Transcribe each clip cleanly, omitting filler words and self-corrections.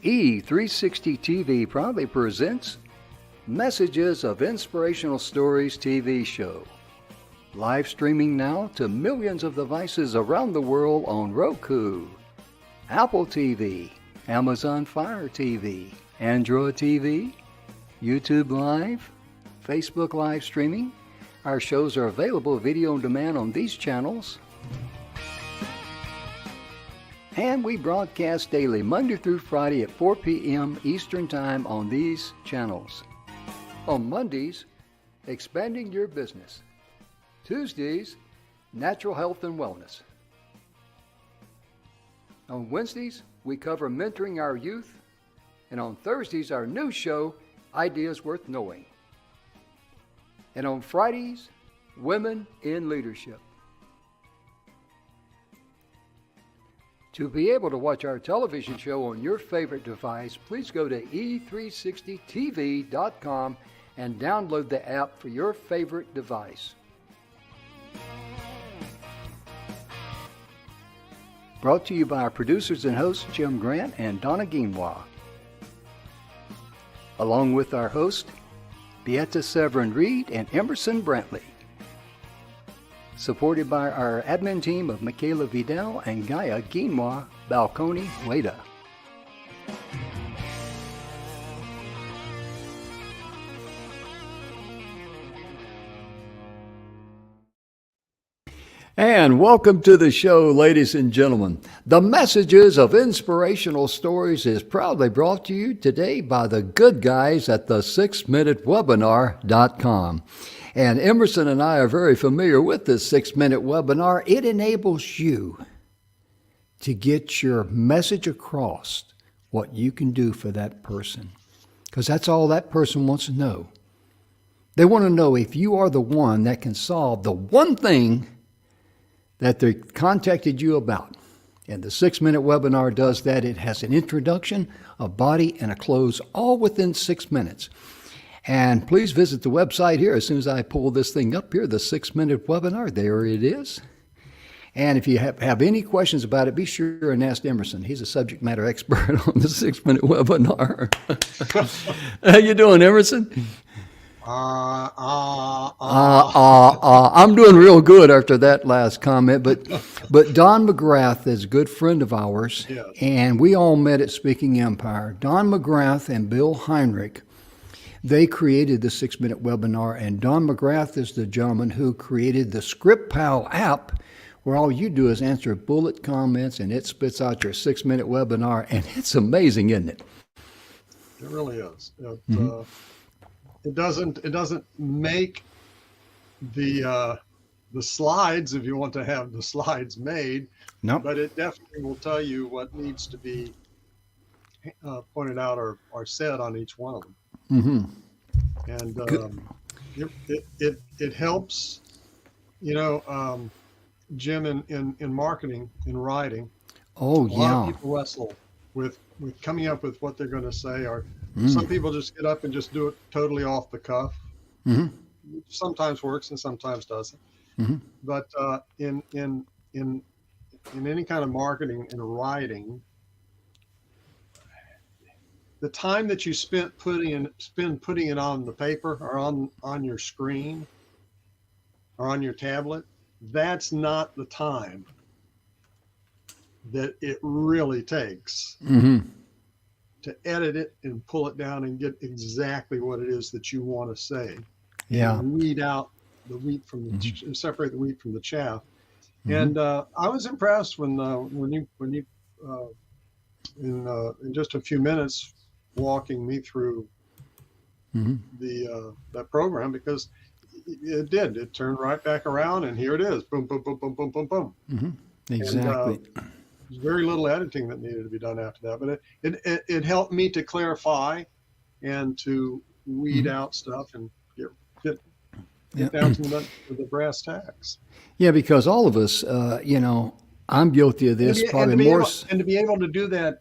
E360 TV proudly presents Messages of Inspirational Stories TV show. Live streaming now to millions of devices around the world on Roku, Apple TV, Amazon Fire TV, Android TV, YouTube Live, Facebook live streaming. Our shows are available video on demand on these channels. And we broadcast daily, Monday through Friday at 4 p.m. Eastern Time on these channels. On Mondays, Expanding Your Business. Tuesdays, Natural Health and Wellness. On Wednesdays, we cover Mentoring Our Youth. And on Thursdays, our new show, Ideas Worth Knowing. And on Fridays, Women in Leadership. To be able to watch our television show on your favorite device, please go to e360tv.com and download the app for your favorite device. Brought to you by our producers and hosts, Jim Grant and Donna Guinois. Along with our host, Beata Severin Reed and Emerson Brantley. Supported by our admin team of Michaela Vidal and Gaia Guinois Balconi Weda. And welcome to the show, ladies and gentlemen. The Messages of Inspirational Stories is proudly brought to you today by the good guys at the 6minutewebinar.com. And Emerson and I are very familiar with this 6-minute webinar. It enables you to get your message across, what you can do for that person. Because that's all that person wants to know. They want to know if you are the one that can solve the one thing that they contacted you about. And the 6-minute webinar does that. It has an introduction, a body, and a close, all within 6 minutes. And please visit the website here as soon as I pull this thing up here, the 6-minute webinar. There it is. And if you have any questions about it, be sure and ask Emerson. He's a subject matter expert on the 6-minute webinar. How you doing, Emerson? I'm doing real good after that last comment. But Don McGrath is a good friend of ours, yes. And we all met at Speaking Empire. Don McGrath and Bill Heinrich, they created the 6-minute webinar, and Don McGrath is the gentleman who created the ScriptPal app, where all you do is answer bullet comments, and it spits out your 6-minute webinar, and it's amazing, isn't it? It really is. It doesn't make the slides if you want to have the slides made. Nope. But it definitely will tell you what needs to be pointed out or said on each one of them. Mm-hmm. And it helps, Jim, in marketing, in writing. Oh, a lot of people wrestle with coming up with what they're going to say, or some people just get up and just do it totally off the cuff. Mm-hmm. Sometimes works and sometimes doesn't. Mm-hmm. But in any kind of marketing and writing, the time that you spend putting it on the paper or on your screen or on your tablet, that's not the time that it really takes to edit it and pull it down and get exactly what it is that you want to say. Yeah. And weed out the wheat from the separate the wheat from the chaff. And I was impressed when you in just a few minutes walking me through that program, because it turned right back around, and here it is, boom, boom, boom, boom, boom, boom, boom. Exactly. And, there's very little editing that needed to be done after that, but it helped me to clarify and to weed out stuff and get down to the brass tacks. Yeah, because all of us, I'm guilty of this probably more. And to be able to do that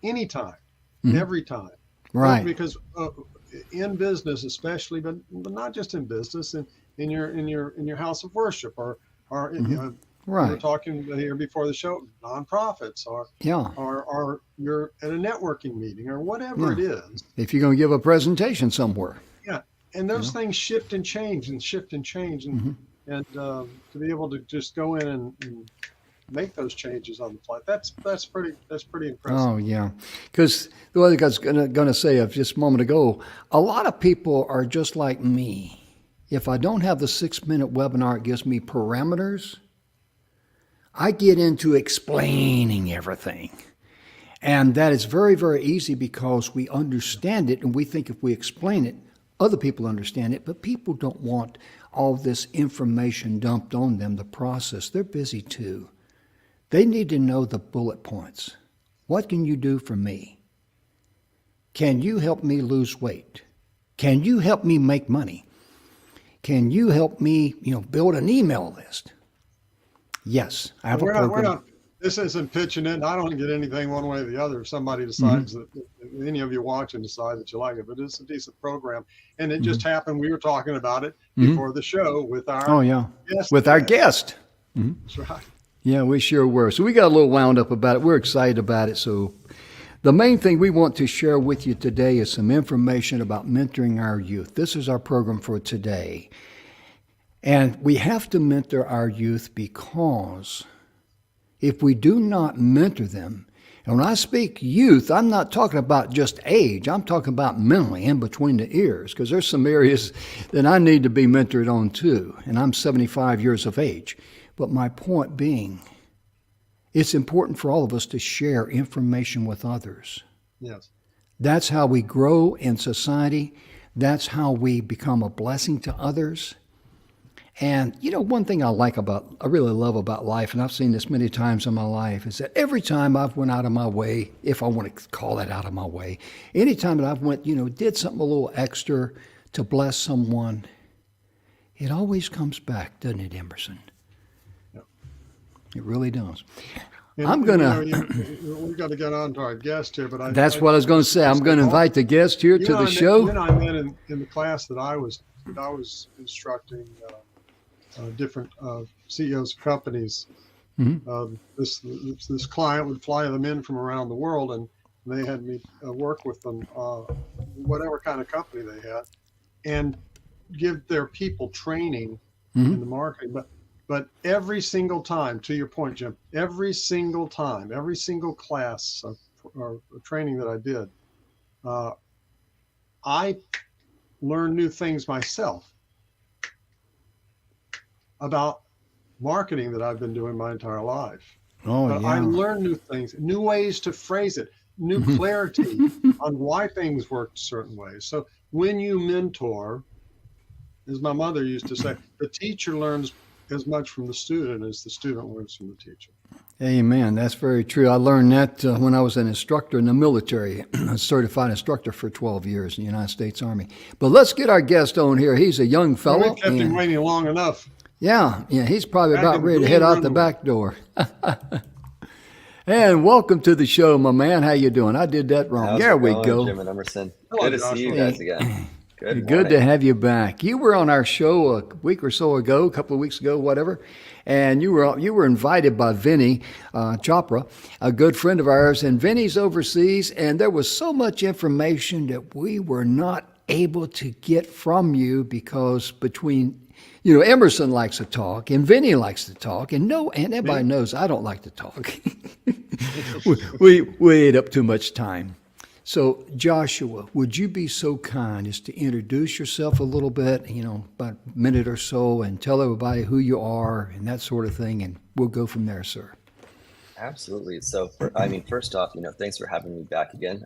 anytime, every time. Right. Because in business especially, but not just in business, in your house of worship or We were Right. talking here before the show, nonprofits, Yeah. or you're at a networking meeting or whatever Yeah. it is. If you're going to give a presentation somewhere, Yeah, and you those know. things shift and change and shift and change, and to be able to just go in and make those changes on the fly, that's pretty impressive. Oh yeah, because the other guy's gonna say of just a moment ago, a lot of people are just like me. If I don't have the 6 minute webinar, it gives me parameters. I get into explaining everything. And that is very, very easy because we understand it and we think if we explain it, other people understand it, but people don't want all this information dumped on them, the process. They're busy too. They need to know the bullet points. What can you do for me? Can you help me lose weight? Can you help me make money? Can you help me, build an email list? Yes, I have a We're program. not. This isn't pitching it. I don't get anything one way or the other. If somebody decides that any of you watching decide that you like it, but it's a decent program, and it just happened. We were talking about it before the show with Oh our yeah, guest with our today. guest. That's right. Yeah, we sure were. So we got a little wound up about it. We're excited about it. So the main thing we want to share with you today is some information about mentoring our youth. This is our program for today. And we have to mentor our youth because if we do not mentor them, and when I speak youth, I'm not talking about just age. I'm talking about mentally in between the ears, because there's some areas that I need to be mentored on too. And I'm 75 years of age. But my point being, it's important for all of us to share information with others. Yes. That's how we grow in society. That's how we become a blessing to others. And one thing I really love about life, and I've seen this many times in my life, is that every time I've went out of my way, if I want to call that out of my way, anytime that I've did something a little extra to bless someone, it always comes back, doesn't it, Emerson? Yep. It really does. And, I'm gonna. we got to get on to our guest here, but That's what I was going to say. I'm going to invite the guest here to the show. You and I met in the class that I was instructing different CEOs of companies. This client would fly them in from around the world, and they had me work with them, whatever kind of company they had, and give their people training in the marketing. But every single time, to your point, Jim, every single time, every single class or training that I did, I learned new things myself about marketing that I've been doing my entire life. Oh, But yeah. I learned new things, new ways to phrase it, new clarity on why things worked certain ways. So when you mentor, as my mother used to say, the teacher learns as much from the student as the student learns from the teacher. Amen. That's very true. I learned that when I was an instructor in the military, a certified instructor for 12 years in the United States Army. But let's get our guest on here. He's a young fellow. Well, we kept him waiting long enough. Yeah, he's probably Back about in the ready to green head out the room. back door. And welcome to the show, my man. How you doing? I did that wrong. How's There it we going, go. Jim and Emerson? Hello, Good to see you Joshua. guys again. Good Good to morning. have you back. You were on our show a week or so ago, a couple of weeks ago, whatever, and you were invited by Vinny Chopra, a good friend of ours, and Vinny's overseas, and there was so much information that we were not able to get from you because between Emerson likes to talk, and Vinny likes to talk, and everybody knows I don't like to talk. we ate up too much time. So, Joshua, would you be so kind as to introduce yourself a little bit, about a minute or so, and tell everybody who you are and that sort of thing, and we'll go from there, sir. Absolutely. So, first off, thanks for having me back again.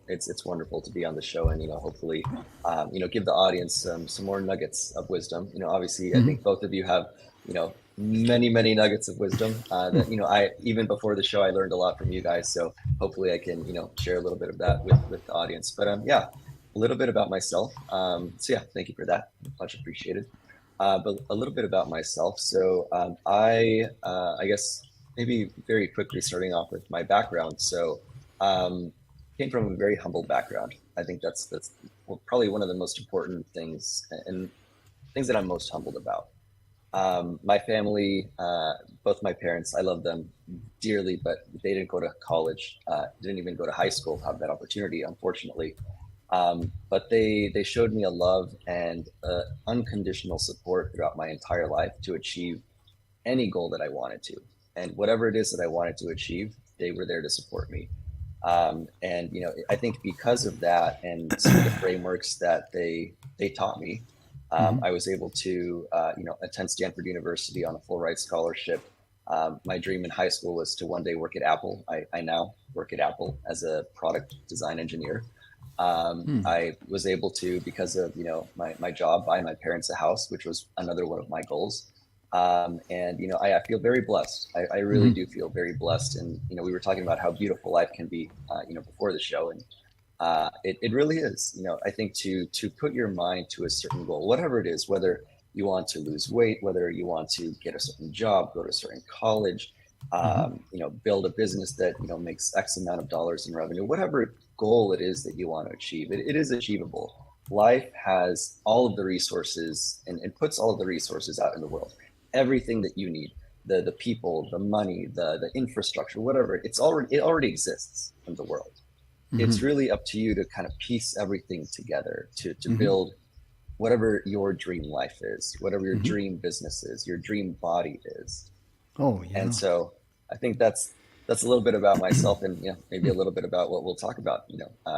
It's wonderful to be on the show and, hopefully, give the audience some more nuggets of wisdom. Obviously, I think both of you have, many, many nuggets of wisdom that, I, even before the show, I learned a lot from you guys. So hopefully I can, share a little bit of that with the audience. But a little bit about myself. Thank you for that. Much appreciated. But a little bit about myself. So I guess maybe very quickly starting off with my background. So came from a very humble background. I think that's probably one of the most important things and things that I'm most humbled about. My family, both my parents, I love them dearly, but they didn't go to college, didn't even go to high school, have that opportunity, unfortunately. But they showed me a love and unconditional support throughout my entire life to achieve any goal that I wanted to. And whatever it is that I wanted to achieve, they were there to support me. And I think because of that and some of the frameworks that they taught me, I was able to attend Stanford University on a full ride scholarship. My dream in high school was to one day work at Apple. I now work at Apple as a product design engineer. I was able to, because of my job, buy my parents a house, which was another one of my goals. I feel very blessed. I really do feel very blessed. And we were talking about how beautiful life can be, before the show, and it really is. I think to put your mind to a certain goal, whatever it is, whether you want to lose weight, whether you want to get a certain job, go to a certain college, build a business that makes X amount of dollars in revenue, whatever goal it is that you want to achieve, it is achievable. Life has all of the resources and puts all of the resources out in the world. Everything that you need, the people, the money, the infrastructure, whatever, it already exists in the world. It's really up to you to kind of piece everything together to build whatever your dream life is, whatever your dream business is, your dream body is. Oh, yeah. And so I think that's a little bit about myself, and maybe a little bit about what we'll talk about,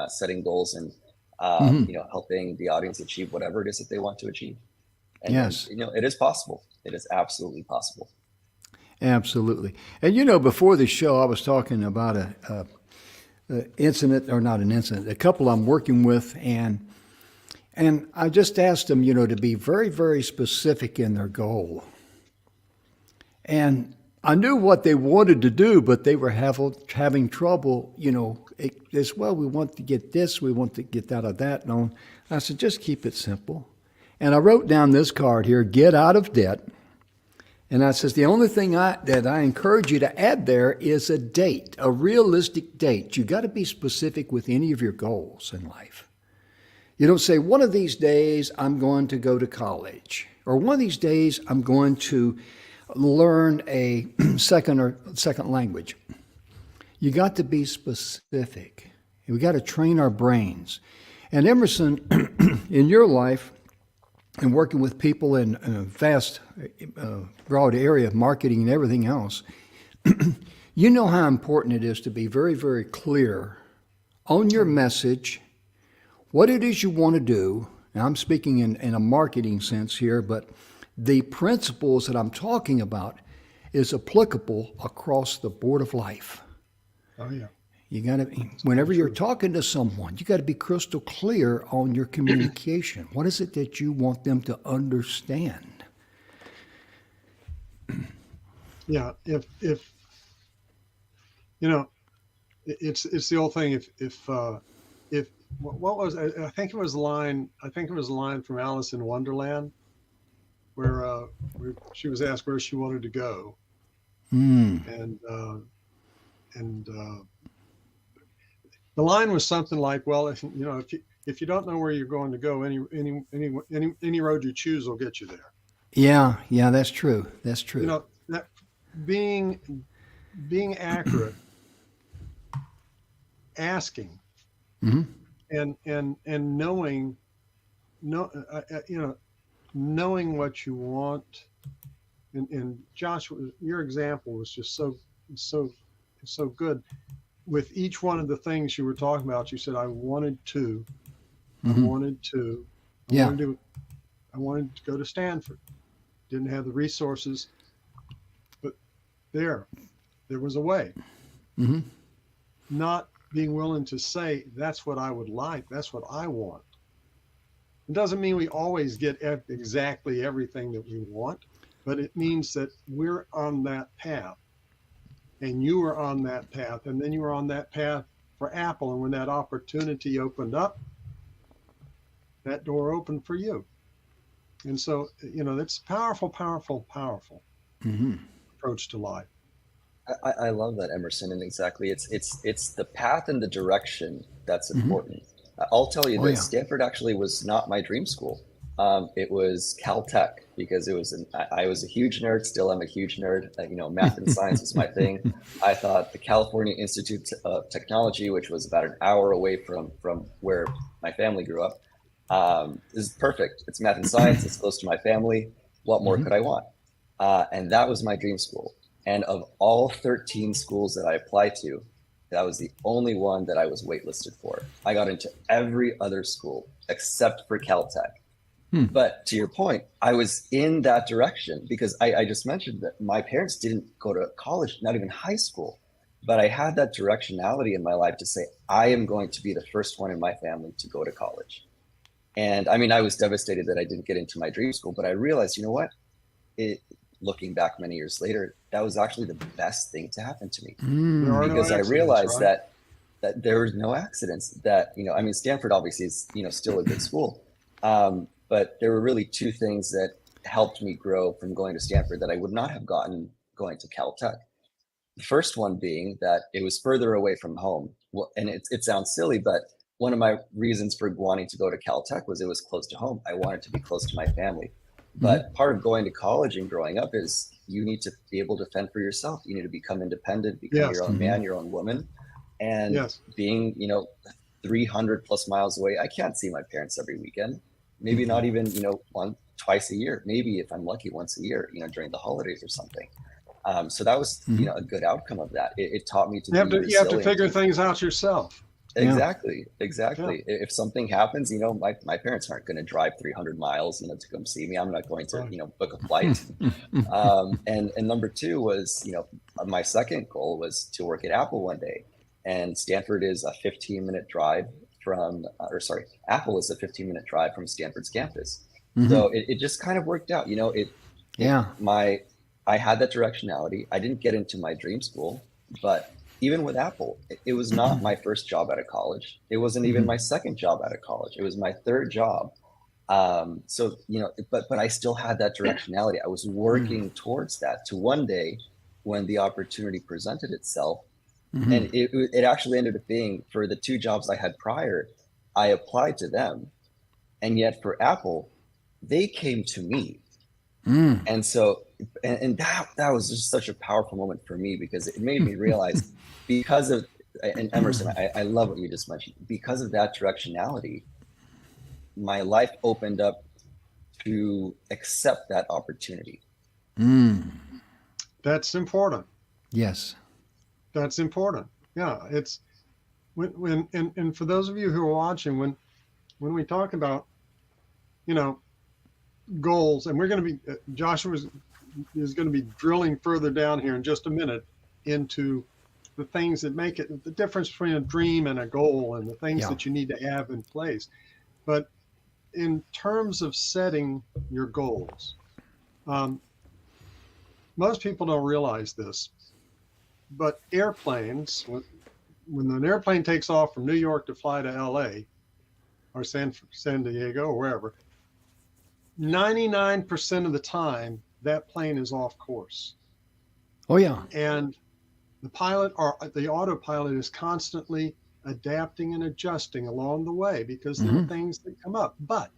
setting goals and helping the audience achieve whatever it is that they want to achieve. And yes. it is possible. It is absolutely possible. Absolutely. And before the show, I was talking about a incident, or not an incident, a couple I'm working with, and I just asked them, to be very, very specific in their goal. And I knew what they wanted to do, but they were having trouble, as well. We want to get this, we want to get out of that. And I said, just keep it simple. And I wrote down this card here, get out of debt. And I says, the only thing that I encourage you to add there is a date, a realistic date. You got to be specific with any of your goals in life. You don't say, one of these days I'm going to go to college, or one of these days I'm going to learn a second language. You got to be specific. We got to train our brains. And Emerson, in your life, and working with people in a vast, broad area of marketing and everything else, you know how important it is to be very, very clear on your message, what it is you want to do. Now, I'm speaking in a marketing sense here, but the principles that I'm talking about is applicable across the board of life. Oh, yeah. You got to, whenever you're talking to someone, you got to be crystal clear on your communication. What is it that you want them to understand? Yeah. If it's the old thing. If what was, I think it was a line from Alice in Wonderland, where she was asked where she wanted to go, and the line was something like, well, if you don't know where you're going to go, any road you choose will get you there. Yeah, that's true. That's true. That being accurate, asking, and knowing what you want. And Joshua, your example was just so good. With each one of the things you were talking about, you said, I wanted to go to Stanford. Didn't have the resources, but there was a way. Not being willing to say, that's what I would like, that's what I want. It doesn't mean we always get exactly everything that we want, but it means that we're on that path. And you were on that path, and then you were on that path for Apple. And when that opportunity opened up, that door opened for you. And so, that's powerful approach to life. I love that, Emerson, and exactly, it's the path and the direction that's important. I'll tell you this: Stanford actually was not my dream school. It was Caltech, because I was a huge nerd, still am a huge nerd. Math and science was my thing. I thought the California Institute of Technology, which was about an hour away from where my family grew up, is perfect. It's math and science. It's close to my family. What more could I want? And that was my dream school. And of all 13 schools that I applied to, that was the only one that I was waitlisted for. I got into every other school except for Caltech. But to your point, I was in that direction because I just mentioned that my parents didn't go to college, not even high school. But I had that directionality in my life to say, I am going to be the first one in my family to go to college. And I mean, I was devastated that I didn't get into my dream school, but I realized, you know what? Looking back many years later, that was actually the best thing to happen to me. Because I realized that there was no accidents. That, I mean, Stanford obviously is, still a good school. But there were really two things that helped me grow from going to Stanford that I would not have gotten going to Caltech. The first one being that it was further away from home. Well, and it sounds silly, but one of my reasons for wanting to go to Caltech was it was close to home. I wanted to be close to my family. But part of going to college and growing up is you need to be able to fend for yourself. You need to become independent, become your own man, your own woman. And being, 300 plus miles away, I can't see my parents every weekend. Maybe not even, twice a year. Maybe if I'm lucky, once a year, during the holidays or something. So that was, a good outcome of that. It taught me to be resilient. You have to figure things out yourself. Exactly. Yeah. If something happens, my parents aren't going to drive 300 miles, to come see me. I'm not going to, book a flight. And number two was, my second goal was to work at Apple one day. And Stanford is a 15-minute drive Apple is a 15-minute drive from Stanford's campus. So it just kind of worked out. I had that directionality. I didn't get into my dream school, but even with Apple, it was not my first job out of college. It wasn't even my second job out of college. It was my third job. But I still had that directionality. I was working towards that to one day when the opportunity presented itself. And it actually ended up being, for the two jobs I had prior, I applied to them. And yet for Apple, they came to me. And so, and that was just such a powerful moment for me, because it made me realize, because of, and Emerson, I love what you just mentioned, because of that directionality, my life opened up to accept that opportunity. That's important. Yes. That's important. Yeah. It's and for those of you who are watching, when we talk about, goals, and we're going to be, Joshua is going to be drilling further down here in just a minute into the things that make it, the difference between a dream and a goal, and the things that you need to have in place. But in terms of setting your goals, most people don't realize this, but airplanes, when an airplane takes off from New York to fly to LA or San Diego or wherever, 99% of the time that plane is off course. Oh yeah. And the pilot or the autopilot is constantly adapting and adjusting along the way, because there are things that come up. But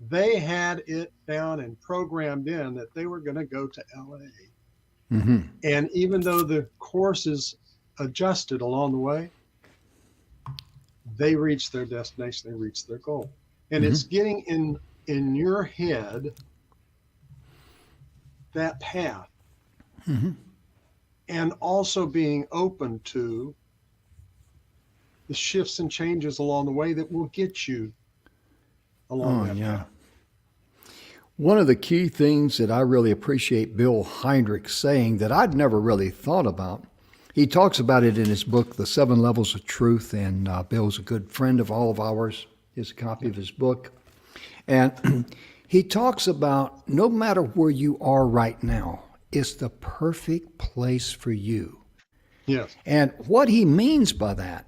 they had it down and programmed in that they were going to go to LA. And even though the course is adjusted along the way, they reach their destination, they reach their goal. And it's getting in your head that path, and also being open to the shifts and changes along the way that will get you along that path. One of the key things that I really appreciate Bill Heinrich saying that I'd never really thought about, he talks about it in his book, The 7 Levels of Truth, and Bill's a good friend of all of ours. Here's a copy of his book. And he talks about, no matter where you are right now, it's the perfect place for you. Yes. And what he means by that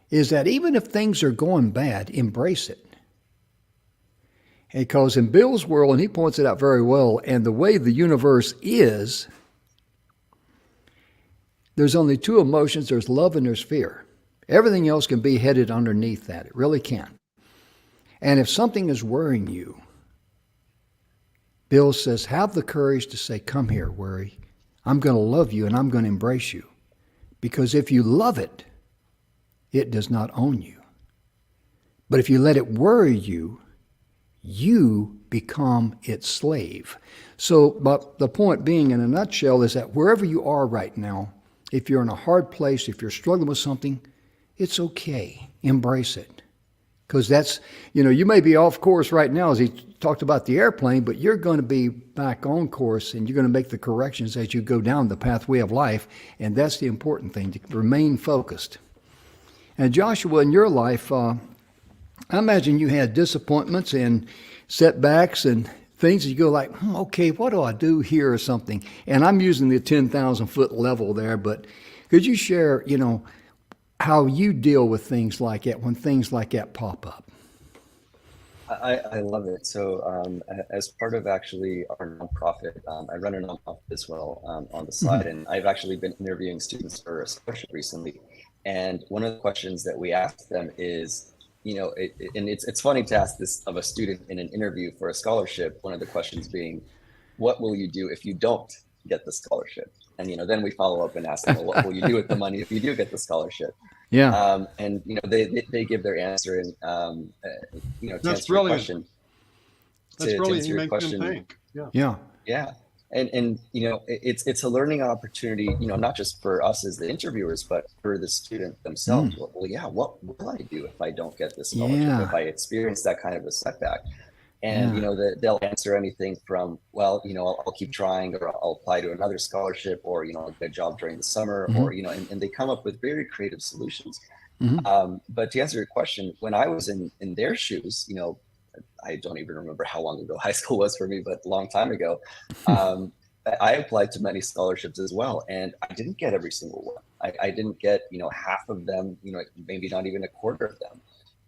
is that even if things are going bad, embrace it. Because in Bill's world, and he points it out very well, and the way the universe is, there's only two emotions, there's love and there's fear. Everything else can be headed underneath that. It really can. And if something is worrying you, Bill says, have the courage to say, come here, worry. I'm going to love you and I'm going to embrace you. Because if you love it, it does not own you. But if you let it worry you, you become its slave. So, but the point being, in a nutshell, is that wherever you are right now, if you're in a hard place, if you're struggling with something, it's okay. Embrace it. Because that's, you may be off course right now as he talked about the airplane, but you're going to be back on course and you're going to make the corrections as you go down the pathway of life. And that's the important thing, to remain focused. And Joshua, in your life, I imagine you had disappointments and setbacks and things that you go like, okay, what do I do here or something? And I'm using the 10,000 foot level there, but could you share, how you deal with things like that when things like that pop up? I love it. So as part of actually our nonprofit, I run a nonprofit as well on the side, and I've actually been interviewing students for a scholarship recently. And one of the questions that we ask them is, and it's funny to ask this of a student in an interview for a scholarship, one of the questions being, what will you do if you don't get the scholarship? And, then we follow up and ask them, well, what will you do with the money if you do get the scholarship? Yeah. And, they give their answer and, to That's answer your brilliant. question. That's to brilliant. answer You your make question, them think. Yeah. Yeah. yeah. And it's a learning opportunity, not just for us as the interviewers, but for the student themselves. Well, yeah, what will I do if I don't get this scholarship, Yeah. if I experience that kind of a setback? And, they'll answer anything from, well, I'll keep trying, or I'll apply to another scholarship, or, I'll get a job during the summer, or, and they come up with very creative solutions. But to answer your question, when I was in their shoes, I don't even remember how long ago high school was for me, but a long time ago, I applied to many scholarships as well. And I didn't get every single one. I didn't get, half of them, maybe not even a quarter of them.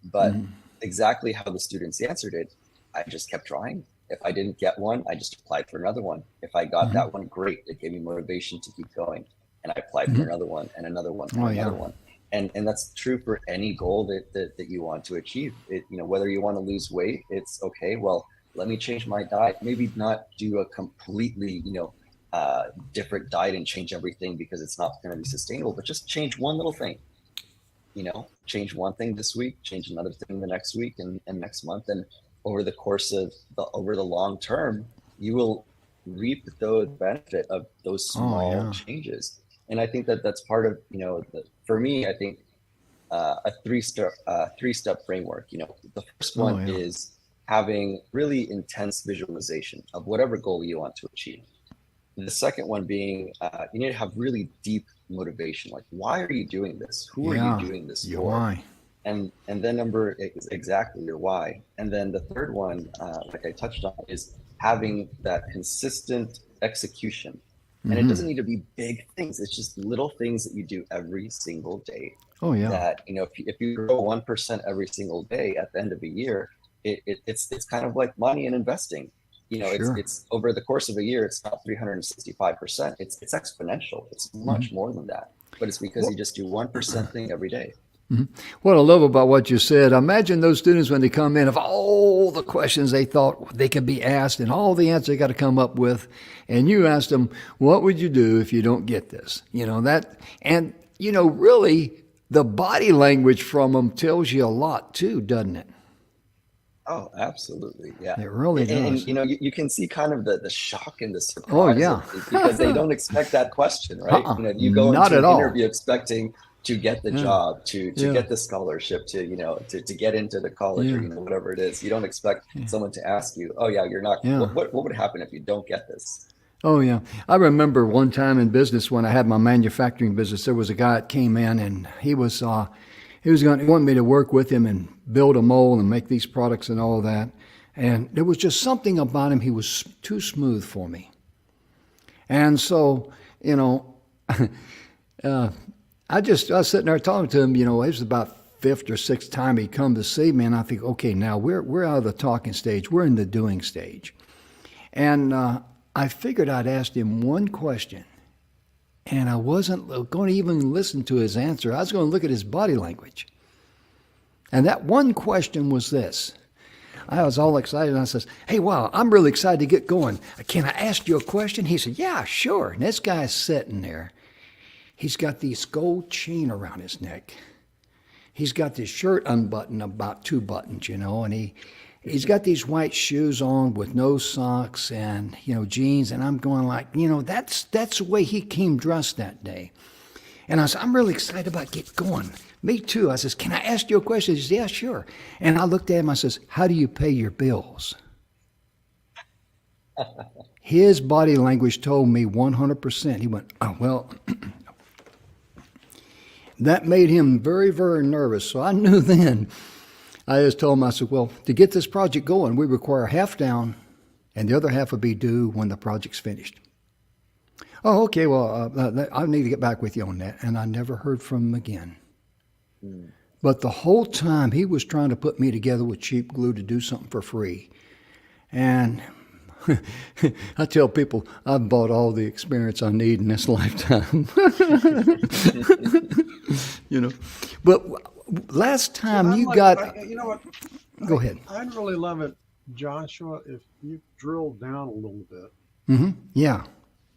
But exactly how the students answered it, I just kept trying. If I didn't get one, I just applied for another one. If I got that one, great. It gave me motivation to keep going. And I applied for another one and another one and another one. And that's true for any goal that you want to achieve. Whether you want to lose weight, it's okay. Well, let me change my diet. Maybe not do a completely, different diet and change everything because it's not going to be sustainable, but just change one little thing. Change one thing this week, change another thing the next week and next month. And over the course of over the long term, you will reap the benefit of those small changes. And I think that's part of, for me, I think a three-step framework. The first one is having really intense visualization of whatever goal you want to achieve. And the second one being, you need to have really deep motivation. Like, why are you doing this? Who are you doing this for? Why? And then number is exactly your why. And then the third one, like I touched on, is having that consistent execution. And it doesn't need to be big things. It's just little things that you do every single day. Oh, yeah. That, if you grow 1% every single day at the end of a year, it's kind of like money and investing. It's over the course of a year, it's not 365%. It's exponential. It's much more than that. But it's because you just do 1% thing every day. What I love about what you said, imagine those students when they come in, of all the questions they thought they could be asked and all the answers they got to come up with, and you asked them, what would you do if you don't get this? Really the body language from them tells you a lot too, doesn't it? Oh, absolutely. Yeah. It really does. And you can see kind of the shock and the surprise because they don't expect that question, right? You go into an interview expecting to get the job, to get the scholarship, to get into the college or whatever it is. You don't expect someone to ask you, oh yeah, you're not. What would happen if you don't get this? Oh yeah, I remember one time in business when I had my manufacturing business, there was a guy that came in and he wanted me to work with him and build a mold and make these products and all that. And there was just something about him. He was too smooth for me. And so, I was sitting there talking to him, it was about fifth or sixth time he'd come to see me, and I think, okay, now we're out of the talking stage, we're in the doing stage. And I figured I'd ask him one question, and I wasn't going to even listen to his answer. I was going to look at his body language. And that one question was this: I was all excited. And I says, hey, wow, I'm really excited to get going. Can I ask you a question? He said, yeah, sure. And this guy's sitting there. He's got this gold chain around his neck. He's got this shirt unbuttoned about 2 buttons, and he's got these white shoes on with no socks and, jeans. And I'm going like, that's the way he came dressed that day. And I said, I'm really excited about getting going. Me too. I says, can I ask you a question? He says, yeah, sure. And I looked at him, I says, how do you pay your bills? His body language told me 100%. He went, oh, well, that made him very, very nervous. So I knew then. I just told him, I said, well, to get this project going, we require half down, and the other half will be due when the project's finished. Oh, okay, well, I need to get back with you on that. And I never heard from him again. But the whole time, he was trying to put me together with cheap glue to do something for free. And I tell people, I've bought all the experience I need in this lifetime. But last time you got... you know what? Go ahead. I'd really love it, Joshua, if you drill down a little bit. Mm-hmm. Yeah.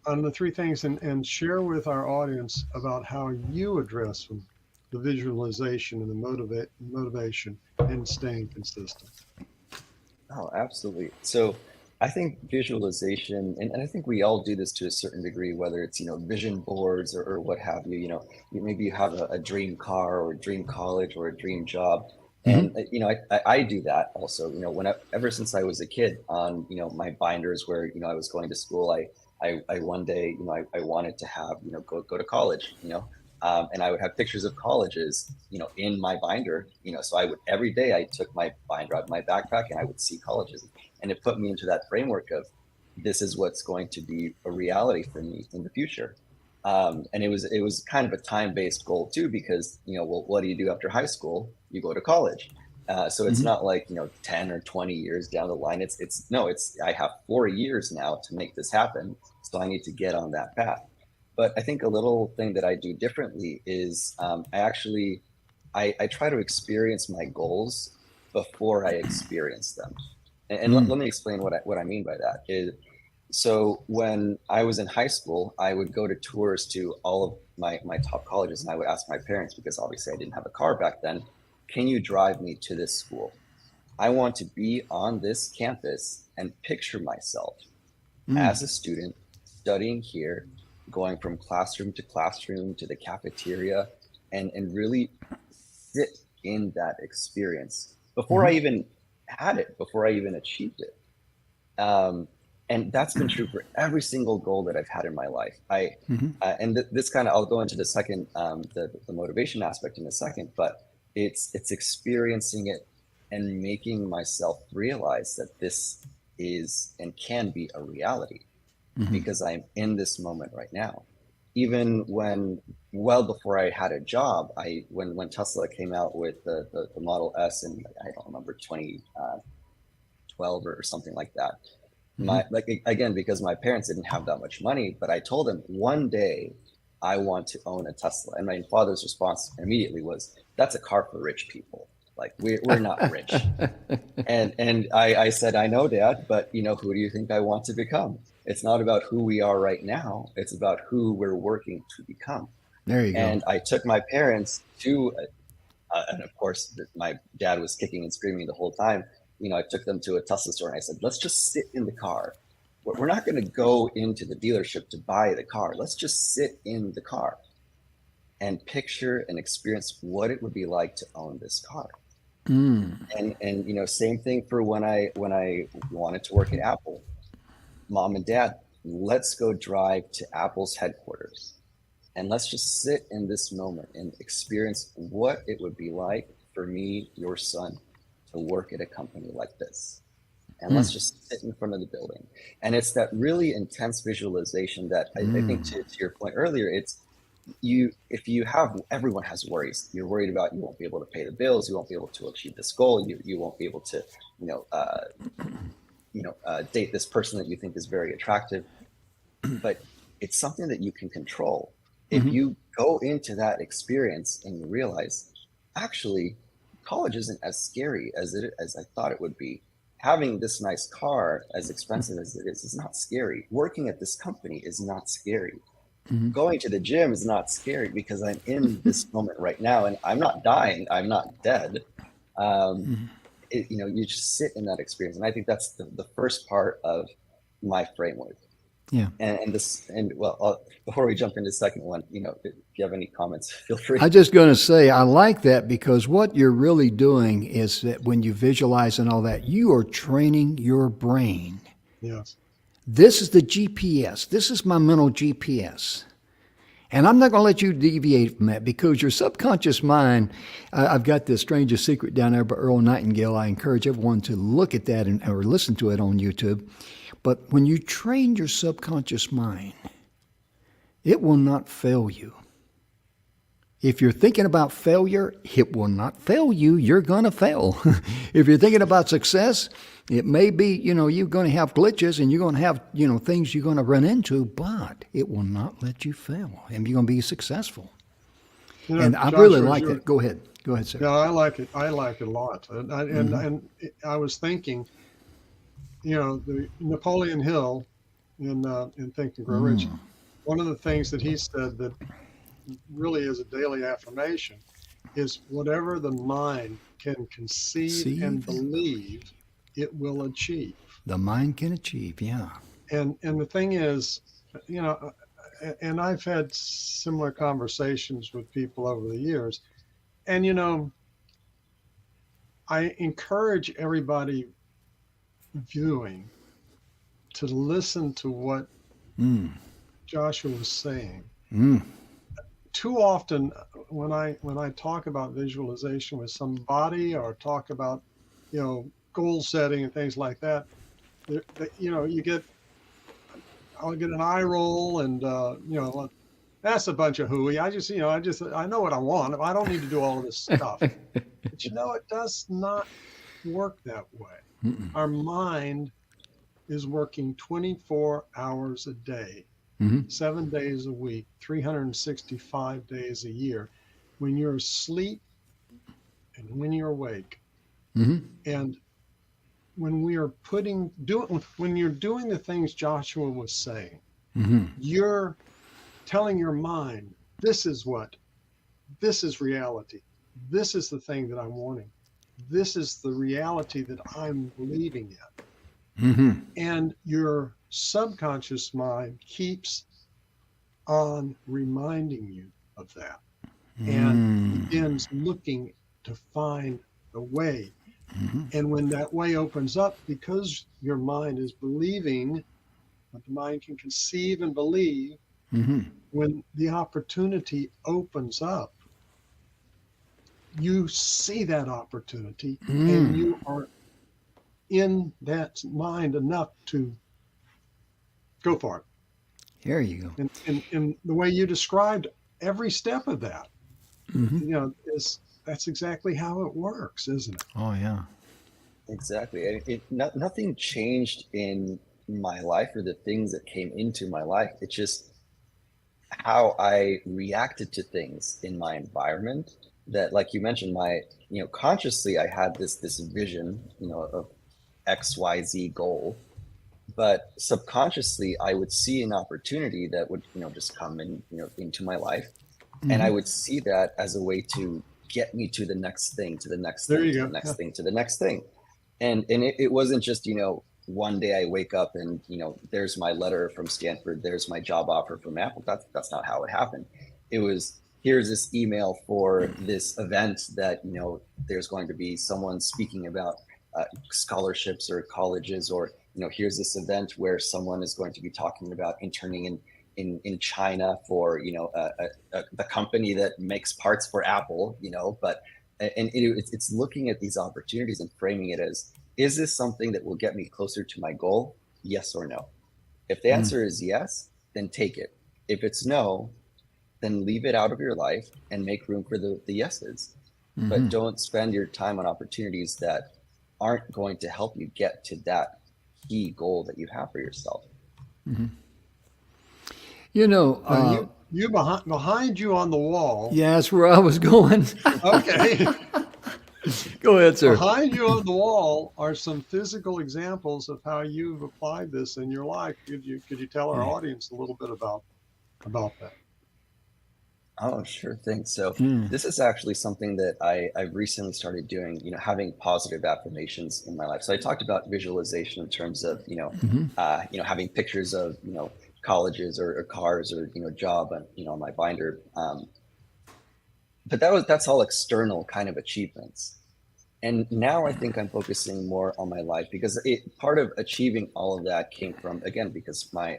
On the 3 things and share with our audience about how you address them, the visualization and the motivation and staying consistent. Oh, absolutely. So I think visualization, and I think we all do this to a certain degree, whether it's, vision boards or what have you, maybe you have a dream car or a dream college or a dream job. And, I do that also, ever since I was a kid on, my binders where, I was going to school, I one day, I wanted to have, go to college, and I would have pictures of colleges, in my binder, so every day I took my binder out of my backpack and I would see colleges, and it put me into that framework of this is what's going to be a reality for me in the future. And it was kind of a time-based goal too, because, well, what do you do after high school? You go to college. So it's not like, 10 or 20 years down the line. I have 4 years now to make this happen. So I need to get on that path. But I think a little thing that I do differently is I try to experience my goals before I experience them. And let me explain what I mean by that. So when I was in high school, I would go to tours to all of my top colleges, and I would ask my parents, because obviously I didn't have a car back then, can you drive me to this school? I want to be on this campus and picture myself as a student studying here, going from classroom to classroom to the cafeteria, and really sit in that experience before I even had it, before I even achieved it. And that's been true for every single goal that I've had in my life. This kind of, I'll go into the second, the motivation aspect in a second, but it's experiencing it and making myself realize that this is and can be a reality, because I'm in this moment right now. Even well before I had a job, when Tesla came out with the Model S in, I don't remember, 2012 or something like that. Again, because my parents didn't have that much money, but I told them one day I want to own a Tesla. And my father's response immediately was, that's a car for rich people. Like we're not rich. and I said, I know, Dad, but who do you think I want to become? It's not about who we are right now. It's about who we're working to become. There you go. And I took my parents to, and of course my dad was kicking and screaming the whole time. I took them to a Tesla store and I said, let's just sit in the car. We're not going to go into the dealership to buy the car. Let's just sit in the car and picture and experience what it would be like to own this car. And same thing for when I wanted to work at Apple. Mom and Dad, let's go drive to Apple's headquarters and let's just sit in this moment and experience what it would be like for me, your son, to work at a company like this. And let's just sit in front of the building. And it's that really intense visualization that I think to your point earlier, it's everyone has worries. You're worried about you won't be able to pay the bills, you won't be able to achieve this goal, you won't be able to, date this person that you think is very attractive. But it's something that you can control. If you go into that experience and you realize, actually, college isn't as scary as I thought it would be. having this nice car, as expensive as it is not scary. Working at this company is not scary. Going to the gym is not scary because I'm in this moment right now, and I'm not dying. I'm not dead. You just sit in that experience. And I think that's the first part of my framework. Yeah. Before we jump into the second one, if you have any comments, feel free. I'm just going to say, I like that because what you're really doing is that when you visualize and all that, you are training your brain. Yes. This is the GPS. This is my mental GPS. And I'm not going to let you deviate from that because your subconscious mind, I've got this Strangest Secret down there by Earl Nightingale. I encourage everyone to look at that or listen to it on YouTube. But when you train your subconscious mind, it will not fail you. If you're thinking about failure, it will not fail you. You're going to fail. If you're thinking about success, it may be, you're going to have glitches and you're going to have, things you're going to run into, but it will not let you fail and you're going to be successful. And I really like that. Go ahead. Go ahead, sir. Yeah, I like it. I like it a lot. And I was thinking, the Napoleon Hill in Think and Grow Rich, one of the things that he said that really is a daily affirmation is whatever the mind can conceive and believe, it will achieve. The mind can achieve, yeah. And the thing is, and I've had similar conversations with people over the years, and I encourage everybody viewing to listen to what Joshua was saying. Too often when I talk about visualization with somebody or talk about goal setting and things like that, I'll get an eye roll and that's a bunch of hooey. I know what I want. I don't need to do all of this stuff. But it does not work that way. Our mind is working 24 hours a day. 7 days a week, 365 days a year, when you're asleep and when you're awake. And when you're doing the things Joshua was saying, you're telling your mind, this is reality. This is the thing that I'm wanting. This is the reality that I'm believing in. And your subconscious mind keeps on reminding you of that and begins looking to find a way. And when that way opens up, because your mind is believing, what the mind can conceive and believe, when the opportunity opens up, you see that opportunity and you are in that mind enough to go for it. There you go. And the way you described every step of that, that's exactly how it works, isn't it? Oh, yeah. Exactly. Nothing changed in my life or the things that came into my life. It's just how I reacted to things in my environment that, like you mentioned, consciously I had this vision, of XYZ goal. But subconsciously, I would see an opportunity that would, just come in, into my life. And I would see that as a way to get me to the next thing, to the next thing, to the next thing, to the next thing. And it wasn't just, one day I wake up and, there's my letter from Stanford, there's my job offer from Apple. That's not how it happened. It was, here's this email for this event that, there's going to be someone speaking about scholarships or colleges, or here's this event where someone is going to be talking about interning in China for the company that makes parts for Apple, it's looking at these opportunities and framing it as, is this something that will get me closer to my goal? Yes or no. If the answer is yes, then take it. If it's no, then leave it out of your life and make room for the yeses. But don't spend your time on opportunities that aren't going to help you get to that key goal that you have for yourself. You behind you on the wall. Yeah, that's where I was going. Okay. Go ahead, sir. Behind you on the wall are some physical examples of how you've applied this in your life. Could you tell our audience a little bit about that? Oh, sure thing. So this is actually something that I've recently started doing, having positive affirmations in my life. So I talked about visualization in terms of, having pictures of, colleges or cars or, job on, on my binder. But that's all external kind of achievements. And now I think I'm focusing more on my life, because part of achieving all of that came from, again, because my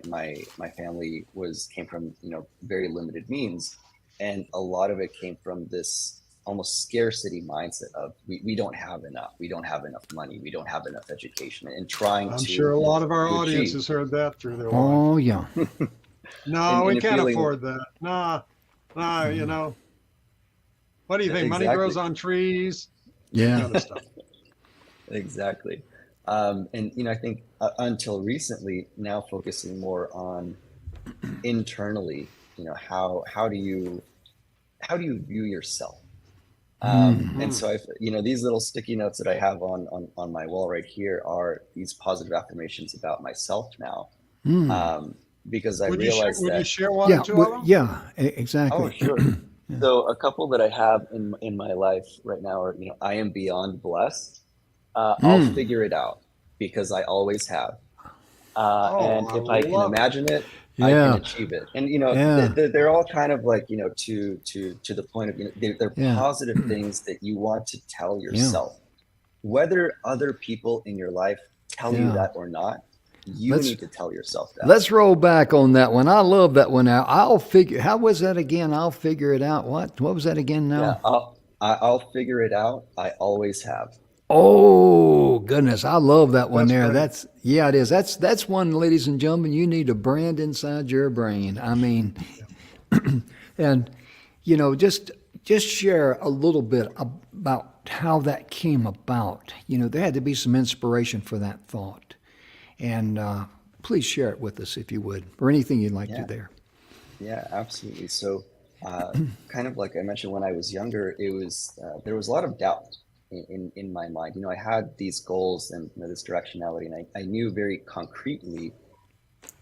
family came from, very limited means. And a lot of it came from this almost scarcity mindset of we don't have enough. We don't have enough money. We don't have enough education, and trying I'm to sure a lot of our achieve. audience has heard that through their life. Oh, yeah. No, we and can't feeling, afford that. Nah, what do you think? Money exactly. grows on trees? Yeah. Kind of stuff. Exactly. And I think until recently, now focusing more on internally, how do you view yourself? And so these little sticky notes that I have on my wall right here are these positive affirmations about myself now. Because I realized would that. you share one or two of them? Yeah, exactly. Oh, sure. So a couple that I have in my life right now are, I am beyond blessed. I'll figure it out, because I always have. And if I can imagine it, I can achieve it. And they're all kind of like, to the point of, they're positive things that you want to tell yourself, whether other people in your life tell you that or not. You need to tell yourself that. Let's roll back on that one. I love that one. Now, how was that again? I'll figure it out. What was that again now? Yeah, I'll figure it out. I always have. Oh, goodness. I love that one there. Great. It is. That's one, ladies and gentlemen, you need to brand inside your brain. I mean, and, just share a little bit about how that came about. There had to be some inspiration for that thought. And please share it with us if you would, or anything you'd like to there. Yeah, absolutely. So kind of like I mentioned, when I was younger, there was a lot of doubt in my mind. I had these goals and this directionality, and I knew very concretely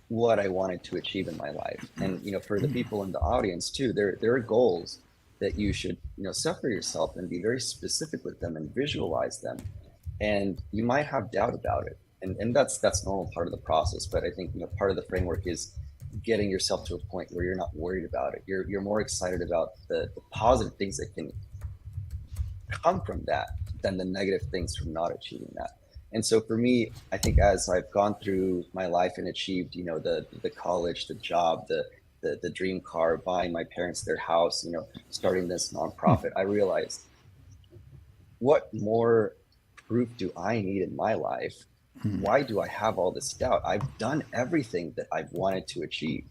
what I wanted to achieve in my life. And, for the people in the audience too, there are goals that you should, set for yourself and be very specific with them and visualize them. And you might have doubt about it. And that's normal part of the process. But I think, part of the framework is getting yourself to a point where you're not worried about it. You're more excited about the positive things that can come from that than the negative things from not achieving that. And so for me, I think as I've gone through my life and achieved, the college, the job, the dream car, buying my parents their house, starting this nonprofit, I realized, what more proof do I need in my life? Why do I have all this doubt? I've done everything that I've wanted to achieve.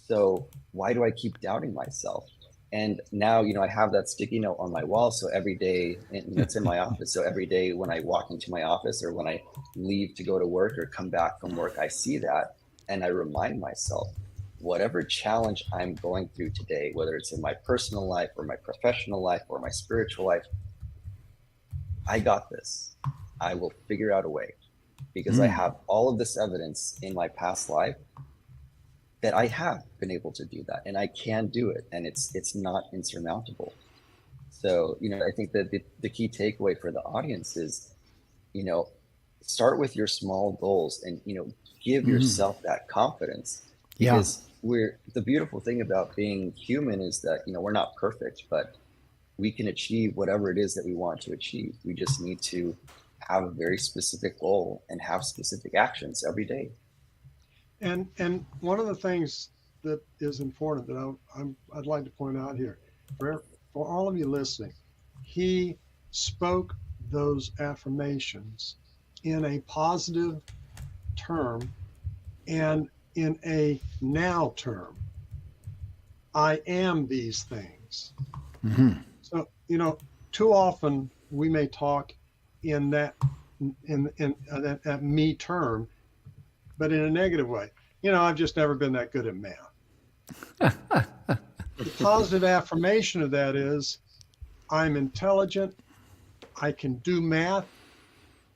So why do I keep doubting myself? And now, I have that sticky note on my wall. So every day, and it's in my office. So every day when I walk into my office, or when I leave to go to work or come back from work, I see that. And I remind myself, whatever challenge I'm going through today, whether it's in my personal life or my professional life or my spiritual life, I got this. I will figure out a way. Because I have all of this evidence in my past life that I have been able to do that, and I can do it, and it's not insurmountable. So, I think that the key takeaway for the audience is, start with your small goals and, give yourself that confidence, because the beautiful thing about being human is that, we're not perfect, but we can achieve whatever it is that we want to achieve. We just need to have a very specific goal and have specific actions every day. And one of the things that is important that I'd like to point out here, for all of you listening, he spoke those affirmations in a positive term and in a now term. I am these things. So, too often we may talk in that me term, but in a negative way. I've just never been that good at math. The positive affirmation of that is, I'm intelligent, I can do math.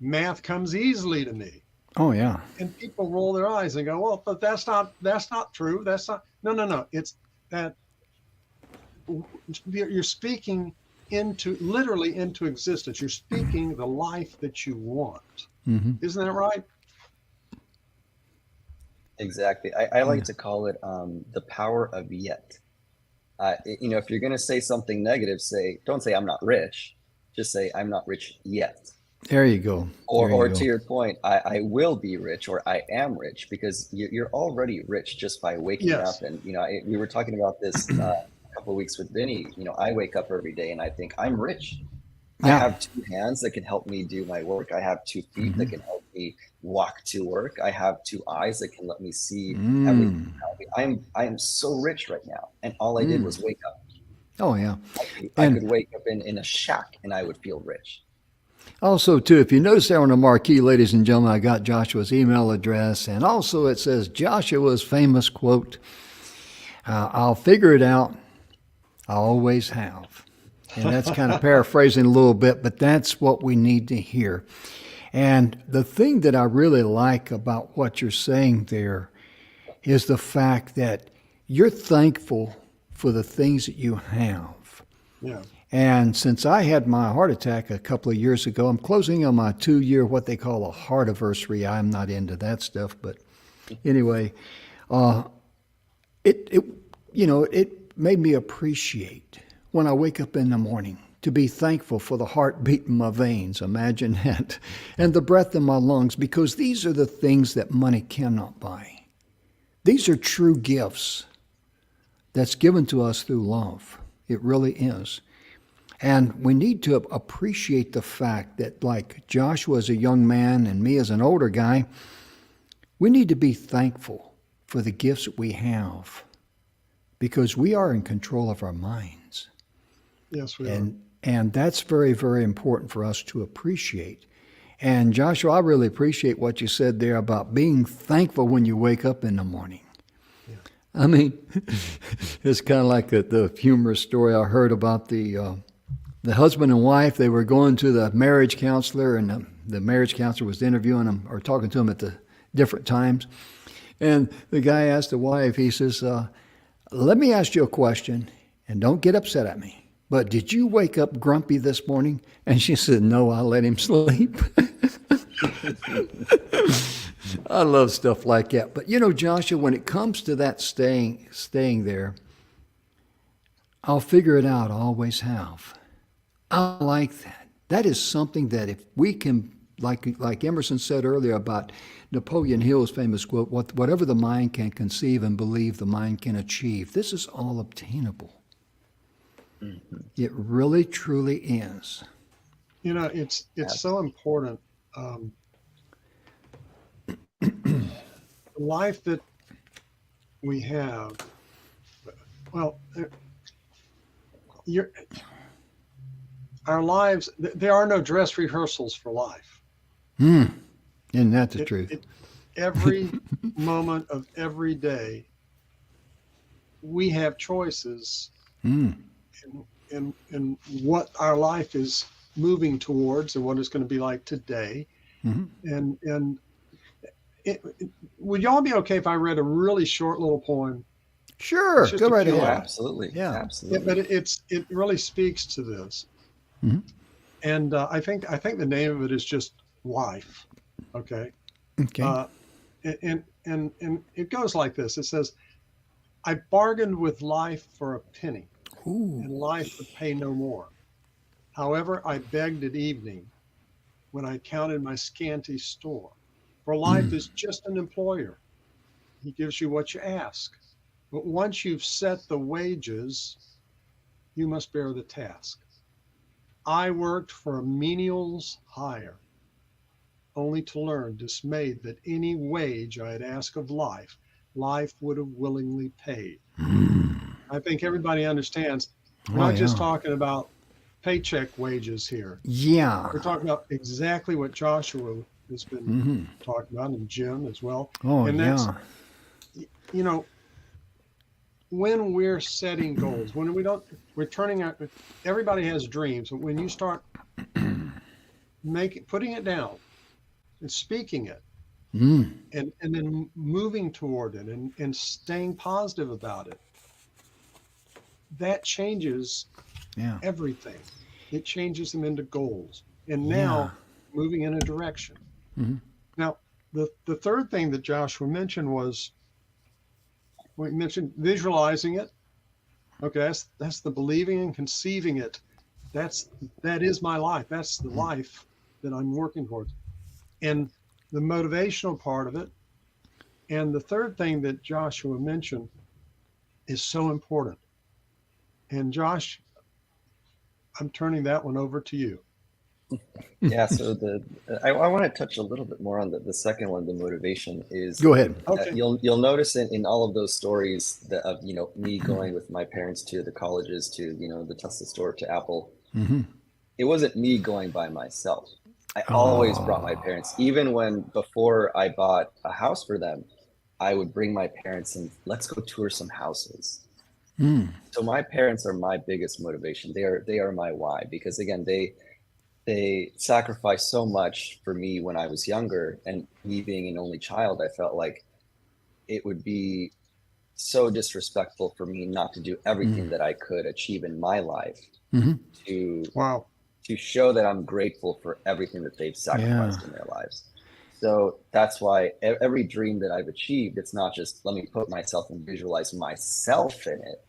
Math comes easily to me. Oh, yeah. And people roll their eyes and go, well, but that's not true. That's not, no. It's that you're speaking literally into existence. You're speaking the life that you want. Mm-hmm. Isn't that right? Exactly. I like to call it the power of yet. If you're going to say something negative, don't say I'm not rich. Just say I'm not rich yet. There you go. Or to your point, I will be rich, or I am rich, because you're already rich just by waking up. And, we were talking about this a couple of weeks with Vinny. I wake up every day and I think I'm rich. Yeah. I have 2 hands that can help me do my work. I have 2 feet that can help me walk to work. I have 2 eyes that can let me see everything. I am so rich right now. And all I did was wake up. Oh, yeah. I could wake up in a shack and I would feel rich. Also, too, if you notice there on the marquee, ladies and gentlemen, I got Joshua's email address. And also it says Joshua's famous quote, I'll figure it out. I always have. And that's kind of paraphrasing a little bit, but that's what we need to hear. And the thing that I really like about what you're saying there is the fact that you're thankful for the things that you have. Yeah. And since I had my heart attack a couple of years ago, I'm closing on my 2-year, what they call a heart anniversary. I'm not into that stuff, but anyway, it made me appreciate when I wake up in the morning to be thankful for the heartbeat in my veins. Imagine that. And the breath in my lungs, because these are the things that money cannot buy. These are true gifts that's given to us through love. It really is. And we need to appreciate the fact that, like Joshua as a young man and me as an older guy, we need to be thankful for the gifts that we have, because we are in control of our minds. Yes, we are. And that's very, very important for us to appreciate. And Joshua, I really appreciate what you said there about being thankful when you wake up in the morning. Yeah. I mean, it's kind of like the humorous story I heard about the husband and wife. They were going to the marriage counselor, and the marriage counselor was interviewing them or talking to them at the different times. And the guy asked the wife, he says, let me ask you a question, and don't get upset at me, but did you wake up grumpy this morning? And she said, no, I let him sleep. I love stuff like that. But Joshua, when it comes to that staying there, I'll figure it out. I always have. I like that. That is something that if we can, like Emerson said earlier about Napoleon Hill's famous quote, whatever the mind can conceive and believe, the mind can achieve. This is all obtainable. Mm-hmm. It really, truly is. It's so important. The life that we have, well, our lives, there are no dress rehearsals for life. Isn't that the truth? Every moment of every day, we have choices in what our life is moving towards and what it's going to be like today. Mm-hmm. And would y'all be okay if I read a really short little poem? Sure, go right ahead. Absolutely. Yeah, absolutely. But it really speaks to this. Mm-hmm. And I think the name of it is just Life. Okay. And it goes like this. It says, I bargained with life for a penny. Ooh. And life would pay no more. However, I begged at evening when I counted my scanty store. For life is just an employer. He gives you what you ask. But once you've set the wages, you must bear the task. I worked for a menial's hire, only to learn dismayed that any wage I had asked of life would have willingly paid. I think everybody understands. We're not just talking about paycheck wages here. Yeah. We're talking about exactly what Joshua has been talking about, and Jim as well. Oh, and that's, when we're setting goals, when we're turning out, everybody has dreams, but when you start putting it down and speaking it, and then moving toward it and staying positive about it, that changes everything. It changes them into goals, and now moving in a direction. Now, the third thing that Joshua mentioned was, we mentioned visualizing it. Okay, that's the believing and conceiving it. That is my life. That's the life that I'm working towards. And the motivational part of it. And the third thing that Joshua mentioned is so important. And Josh, I'm turning that one over to you. Yeah, so I want to touch a little bit more on the second one. The motivation is, Go ahead. Okay. You'll notice in all of those stories that of me going with my parents to the colleges, to the Tesla store, to Apple. It wasn't me going by myself. I always brought my parents, even before I bought a house for them. I would bring my parents and let's go tour some houses. So my parents are my biggest motivation. They are my why, because again, they sacrificed so much for me when I was younger, and me being an only child, I felt like it would be so disrespectful for me not to do everything that I could achieve in my life to show that I'm grateful for everything that they've sacrificed in their lives. So that's why every dream that I've achieved, it's not just let me put myself and visualize myself in it.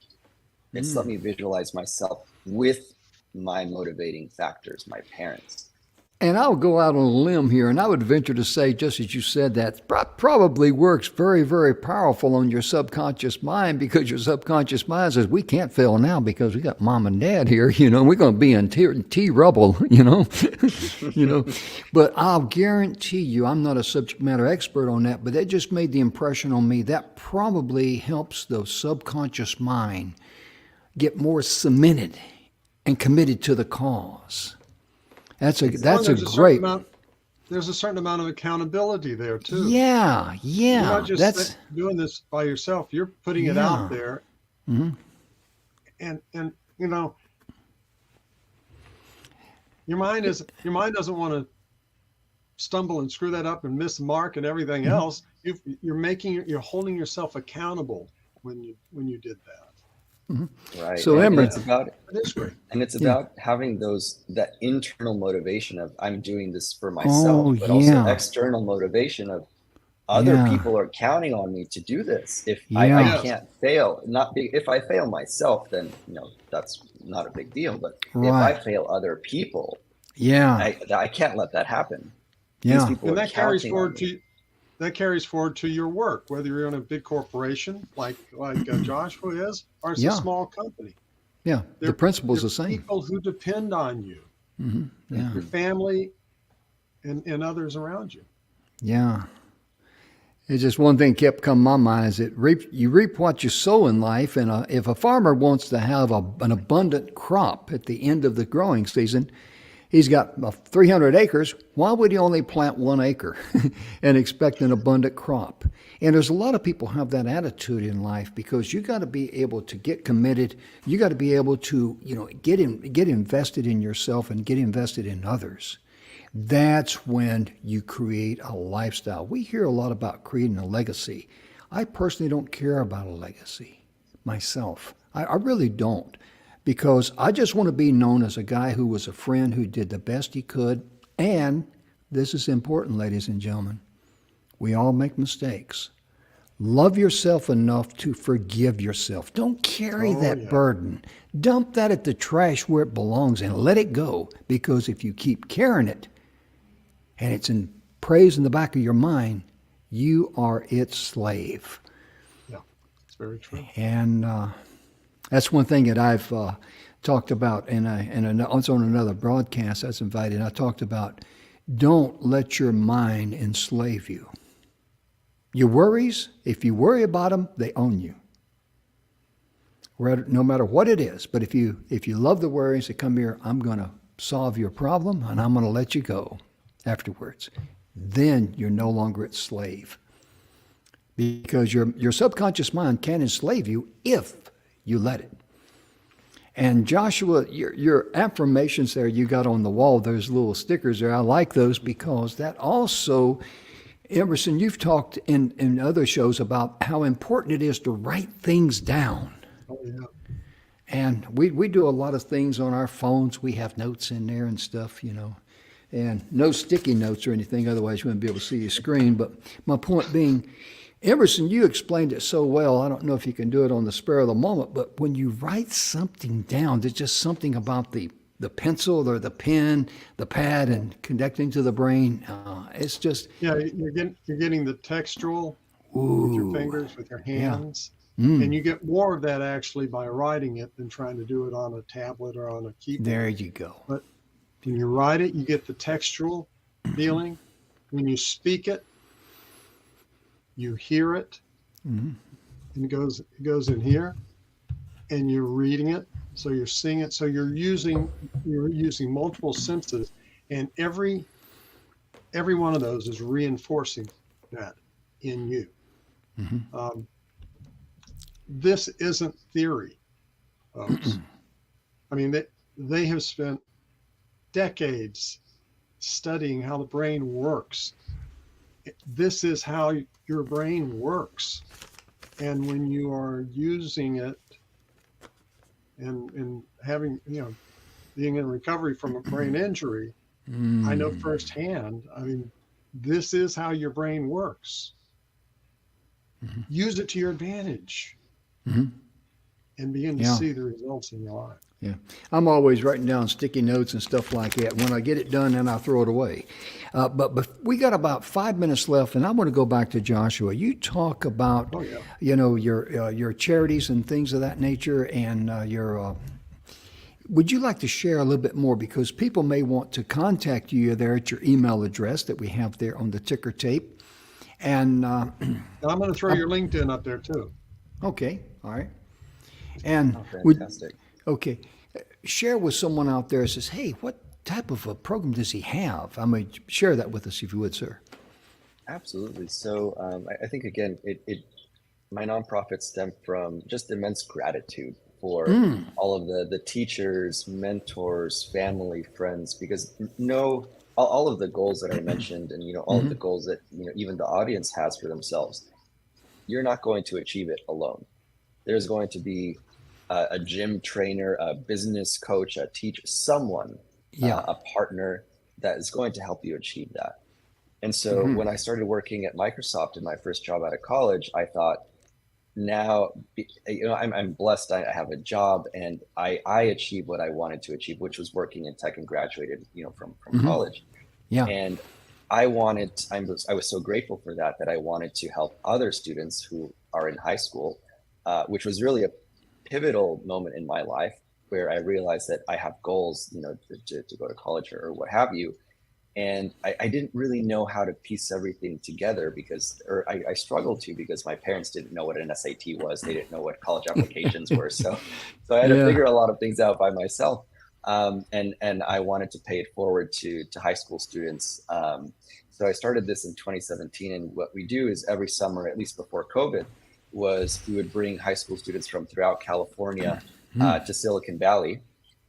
It's let me visualize myself with my motivating factors, my parents. And I'll go out on a limb here, and I would venture to say, just as you said, that probably works very, very powerful on your subconscious mind, because your subconscious mind says, we can't fail now because we got mom and dad here, we're going to be in tea rubble, But I'll guarantee you, I'm not a subject matter expert on that, but that just made the impression on me. That probably helps the subconscious mind get more cemented and committed to the cause. That's a great. There's a certain amount of accountability there too. Yeah. You're not just doing this by yourself. You're putting it out there, and your mind doesn't want to stumble and screw that up and miss the mark and everything else. You're holding yourself accountable when you did that. Right. So it's about having that internal motivation of I'm doing this for myself, but also external motivation of other people are counting on me to do this. If I can't fail, if I fail myself, then that's not a big deal. But if I fail other people, I can't let that happen. These people and are counting on me. That carries forward to your work, whether you're in a big corporation like Joshua is, or it's a small company. Yeah, the principle's the same. People who depend on you, your family, and others around you. Yeah. It's just one thing kept coming to my mind is you reap what you sow in life, and if a farmer wants to have an abundant crop at the end of the growing season, he's got 300 acres. Why would he only plant 1 acre and expect an abundant crop? And there's a lot of people have that attitude in life, because you got to be able to get committed. You got to be able to, get invested in yourself and get invested in others. That's when you create a lifestyle. We hear a lot about creating a legacy. I personally don't care about a legacy myself. I really don't. Because I just want to be known as a guy who was a friend who did the best he could. And this is important, ladies and gentlemen. We all make mistakes. Love yourself enough to forgive yourself. Don't carry that burden. Dump that at the trash where it belongs and let it go. Because if you keep carrying it and it's in praise in the back of your mind, you are its slave. Yeah, it's very true. And that's one thing that I've talked about, it's on another broadcast I was invited. I talked about, don't let your mind enslave you. Your worries, if you worry about them, they own you. No matter what it is. But if you love the worries, say, come here, I'm going to solve your problem, and I'm going to let you go afterwards. Then you're no longer its slave. Because your subconscious mind can enslave you if you let it. And Joshua, your affirmations there you got on the wall, those little stickers there, I like those because that also, Emerson, you've talked in other shows about how important it is to write things down. Oh, yeah. And we do a lot of things on our phones. We have notes in there and stuff, and no sticky notes or anything. Otherwise, you wouldn't be able to see your screen. But my point being, Emerson, you explained it so well. I don't know if you can do it on the spur of the moment, but when you write something down, there's just something about the pencil or the pen, the pad, and connecting to the brain. It's just You're getting the textual with your fingers, with your hands, and you get more of that actually by writing it than trying to do it on a tablet or on a keyboard. There you go. But when you write it, you get the textual feeling. When you speak it, you hear it, and it goes in here, and you're reading it, so you're seeing it, so you're using multiple senses, and every one of those is reinforcing that in you. This isn't theory, folks. I mean, they have spent decades studying how the brain works. This is how your brain works. And when you are using it and having, being in recovery from a brain injury, I know firsthand, I mean, this is how your brain works. Use it to your advantage and begin to see the results in your life. Yeah, I'm always writing down sticky notes and stuff like that. When I get it done, then I throw it away. But we got about 5 minutes left, and I want to go back to Joshua. You talk about, your charities and things of that nature, and your. Would you like to share a little bit more, because people may want to contact you there at your email address that we have there on the ticker tape, and I'm going to throw your LinkedIn up there too. Okay, all right, and fantastic. Okay. Share with someone out there who says, hey, what type of a program does he have? I mean, share that with us if you would, sir. Absolutely. So I think, again, my nonprofit stemmed from just immense gratitude for all of the teachers, mentors, family, friends, because all of the goals that I mentioned and, all of the goals that, even the audience has for themselves, you're not going to achieve it alone. There's going to be a gym trainer, a business coach, a teacher, someone, a partner that is going to help you achieve that. And so when I started working at Microsoft in my first job out of college, I thought, now, I'm blessed. I have a job and I achieved what I wanted to achieve, which was working in tech, and graduated, from college. Yeah. And I was so grateful for that I wanted to help other students who are in high school, which was really a pivotal moment in my life where I realized that I have goals, to go to college or what have you. And I didn't really know how to piece everything together I struggled to, because my parents didn't know what an SAT was. They didn't know what college applications were. So I had to figure a lot of things out by myself. And I wanted to pay it forward to high school students. So I started this in 2017. And what we do is every summer, at least before COVID, was we would bring high school students from throughout California to Silicon Valley,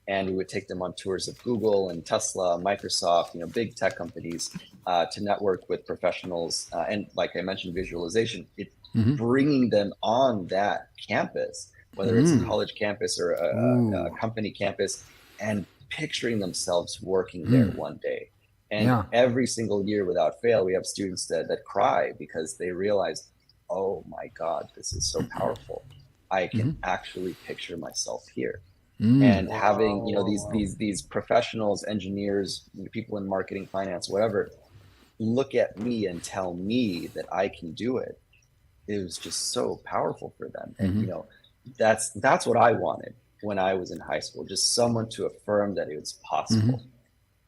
and we would take them on tours of Google and Tesla, Microsoft, big tech companies, to network with professionals. And like I mentioned, visualization, bringing them on that campus, whether it's a college campus or a company campus, and picturing themselves working there one day. And every single year without fail, we have students that cry because they realize, oh my God, this is so powerful. I can actually picture myself here. And having, these professionals, engineers, people in marketing, finance, whatever, look at me and tell me that I can do it. It was just so powerful for them. And, that's what I wanted when I was in high school, just someone to affirm that it was possible.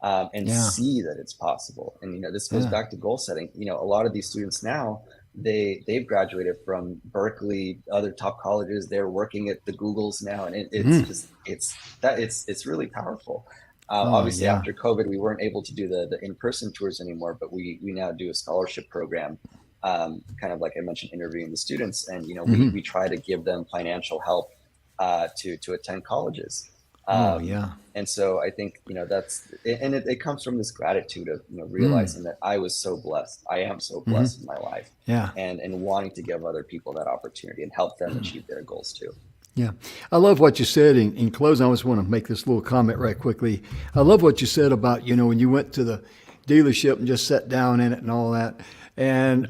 And see that it's possible. And, this goes back to goal setting. A lot of these students now, they've graduated from Berkeley, other top colleges. They're working at the Googles now, and it's really powerful. Obviously, after COVID, we weren't able to do the in-person tours anymore, but we now do a scholarship program, kind of like I mentioned, interviewing the students, and we try to give them financial help to attend colleges. Oh, yeah. And so I think, it comes from this gratitude of, realizing that I was so blessed. I am so blessed in my life. Yeah. And wanting to give other people that opportunity and help them achieve their goals too. Yeah. I love what you said in closing. I just want to make this little comment right quickly. I love what you said about, when you went to the dealership and just sat down in it and all that. And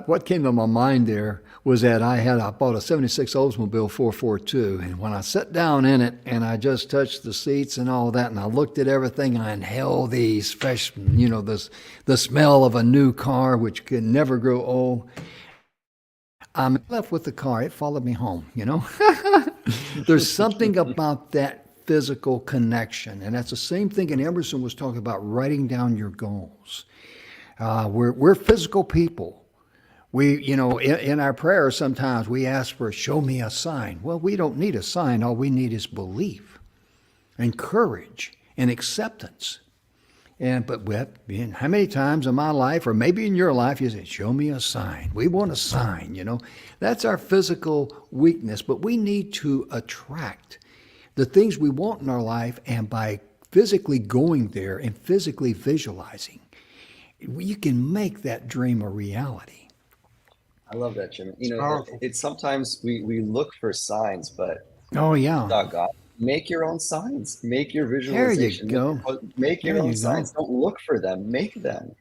what came to my mind there was that I bought a 76 Oldsmobile 442. And when I sat down in it and I just touched the seats and all that, and I looked at everything, I inhaled these fresh, the smell of a new car, which can never grow old. I'm left with the car. It followed me home, There's something about that physical connection. And that's the same thing Emerson was talking about, writing down your goals. We're physical people. We, in our prayers, sometimes we ask for, show me a sign. Well, we don't need a sign. All we need is belief and courage and acceptance. But how many times in my life, or maybe in your life, you say, show me a sign. We want a sign, That's our physical weakness, but we need to attract the things we want in our life, and by physically going there and physically visualizing, you can make that dream a reality. I love that, Jim. It's sometimes we look for signs, but oh yeah, doggone, make your own signs. Make your visualization. There you go. Make your own signs. Don't look for them. Make them.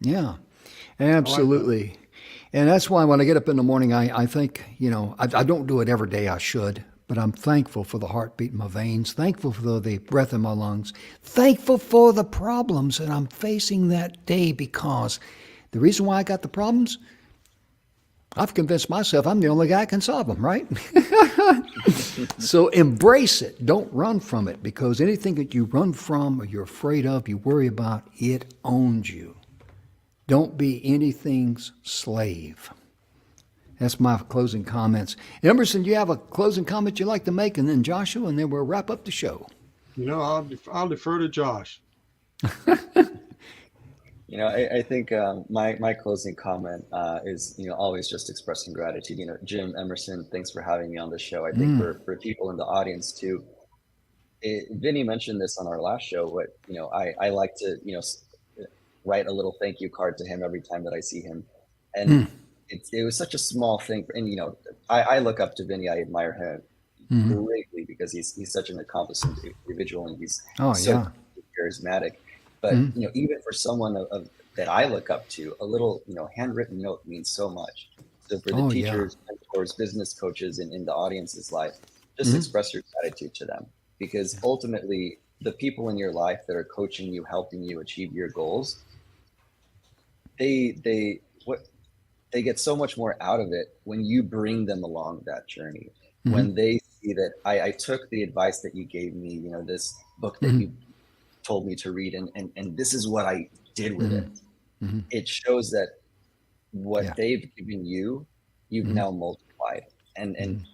Yeah, absolutely. And that's why when I get up in the morning, I think, I don't do it every day. I should. But I'm thankful for the heartbeat in my veins, thankful for the breath in my lungs, thankful for the problems that I'm facing that day, because the reason why I got the problems, I've convinced myself I'm the only guy that can solve them, right? So embrace it. Don't run from it, because anything that you run from or you're afraid of, you worry about, it owns you. Don't be anything's slave. That's my closing comments. Emerson, do you have a closing comment you'd like to make? And then Joshua, and then we'll wrap up the show. I'll defer to Josh. I think my closing comment is, always just expressing gratitude. Jim, Emerson, thanks for having me on the show. I think for people in the audience too, Vinny mentioned this on our last show, but, I like to, write a little thank you card to him every time that I see him. And it was such a small thing. And, I look up to Vinny. I admire him greatly, because he's such an accomplished individual, and he's so charismatic. But, even for someone that I look up to, a little, handwritten note means so much. So for the teachers, mentors, business coaches in the audience's life, just express your gratitude to them, because ultimately the people in your life that are coaching you, helping you achieve your goals, they get so much more out of it when you bring them along that journey. When they see that I took the advice that you gave me, this book that you told me to read, and this is what I did with it. It shows that what they've given you, you've now multiplied, and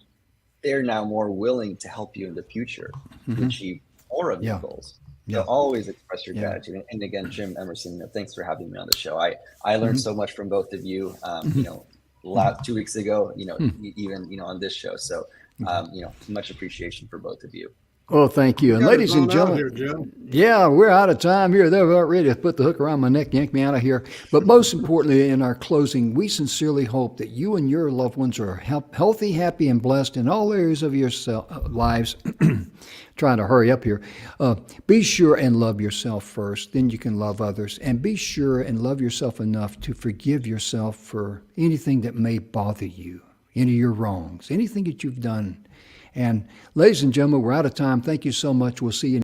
they're now more willing to help you in the future to achieve more of your goals. So always express your gratitude. And again, Jim, Emerson, thanks for having me on the show. I learned so much from both of you, 2 weeks ago, even, on this show. So, much appreciation for both of you. Well, thank you. And ladies and gentlemen, we're out of time here. They're about ready to put the hook around my neck, yank me out of here. But most importantly, in our closing, we sincerely hope that you and your loved ones are healthy, happy, and blessed in all areas of your lives. Trying to hurry up here. Be sure and love yourself first, then you can love others. And be sure and love yourself enough to forgive yourself for anything that may bother you, any of your wrongs, anything that you've done. And ladies and gentlemen, we're out of time. Thank you so much. We'll see you